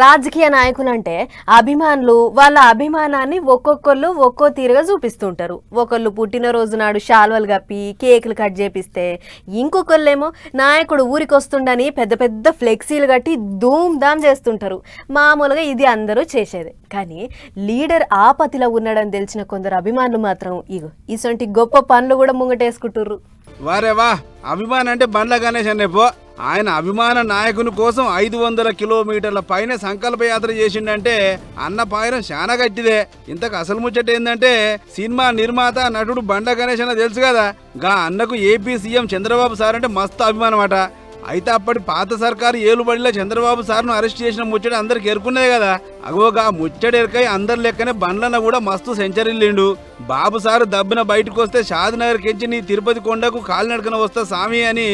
రాజకీయ నాయకులు అంటే అభిమానులు వాళ్ళ అభిమానాన్ని ఒక్కొక్కళ్ళు ఒక్కో తీరుగా చూపిస్తుంటారు. ఒకళ్ళు పుట్టినరోజు నాడు శాల్వలు కప్పి కేకులు కట్ చేపిస్తే, ఇంకొకళ్ళేమో నాయకుడు ఊరికి వస్తుండని పెద్ద పెద్ద ఫ్లెక్సీలు కట్టి ధూమ్ ధామ్ చేస్తుంటారు. మామూలుగా ఇది అందరూ చేసేదే. కానీ లీడర్ ఆపతిలో ఉన్నాడని తెలిసిన కొందరు అభిమానులు మాత్రం ఇసొంటి గొప్ప పనులు కూడా ముంగటేసుకుంటుర్రు. వారే వా, అభిమానం అంటే బండ్ల గణేష్ అన్నేపో. ఆయన అభిమాన నాయకుని కోసం 500 కిలోమీటర్ల పైన సంకల్ప యాత్ర చేసిండంటే అన్న పాయరం చాలా గట్టిదే. ఇంతకు అసలు ముచ్చట ఏందంటే, సినిమా నిర్మాత నటుడు బండ్ల గణేష్ అన్న తెలుసు కదా, గా అన్నకు ఏపీ సీఎం చంద్రబాబు సార్ అంటే మస్తు అభిమానం అట. అయితే అప్పటి పాత సర్కారు ఏలుబడిలో చంద్రబాబు సార్ను అరెస్ట్ చేసిన ముచ్చట అందరికి ఎరుకున్నదే కదా. అగోగా ముచ్చట ఎరకై అందరి లెక్కనే బండ్లన్న కూడా మస్తు సెంచరీలిండు. బాబు సారు దబ్బిన బయటకు వస్తే షాద్నగర్ కెంచి నీ తిరుపతి కొండకు కాలినడకన వస్తా సామి అని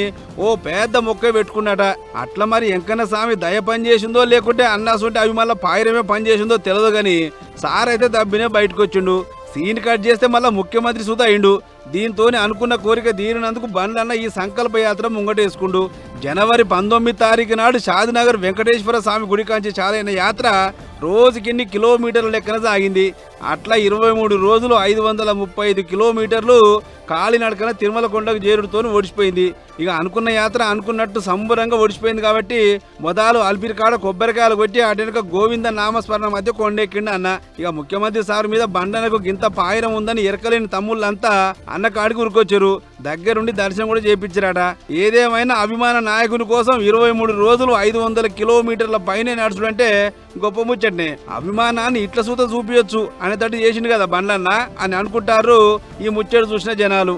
ఓ పెద్ద మొక్క పెట్టుకున్నట. అట్లా మరి ఎంకన్న స్వామి దయ పని చేసిందో లేకుంటే అన్నాసుంటే అవి మళ్ళీ పాయిరమే పని చేసిందో తెలియదు గాని సార్ అయితే దబ్బినే బయటకు వచ్చిండు. సీన్ కట్ చేస్తే మళ్ళా ముఖ్యమంత్రి సుత అయిండు. దీంతోనే అనుకున్న కోరిక తీరినందుకు బండ్లన్న ఈ సంకల్ప యాత్ర ముంగటేసుకుండు. జనవరి 19 తారీఖు నాడు షాద్నగర్ వెంకటేశ్వర స్వామి గుడి కాంచి చాలైన యాత్ర రోజుకిన్ని కిలోమీటర్ల లెక్కన సాగింది. అట్లా 23 రోజులు 535 కిలోమీటర్లు కాలినడకన తిరుమల కొండకు చేరుడుతో ఒడిచిపోయింది. ఇక అనుకున్న యాత్ర అనుకున్నట్టు సంబరంగా ఒడిచిపోయింది కాబట్టి మొదలు అల్పిరి కాడ కొబ్బరికాయలు కొట్టి అటెనక గోవింద నామస్మరణ మధ్య కొండెక్కిండు అన్న. ఇక ముఖ్యమంత్రి సార్ మీద బండనకు గింత పాయిరం ఉందని ఎరకలేని తమ్ముళ్ళంతా అన్న కాడికి ఉరికొచ్చారు. దగ్గరుండి దర్శనం కూడా చేపించారట. ఏదేమైనా అభిమాన నాయకుని కోసం 23 రోజులు 500 కిలోమీటర్ల పైనే నడుచుడంటే గొప్ప ముచ్చటనే. అభిమానాన్ని ఇట్ల సూత చూపించొచ్చు అనేటట్టు చేసిండు కదా బండ్లన్న అని అనుకుంటారు ఈ ముచ్చట చూసిన జనాలు.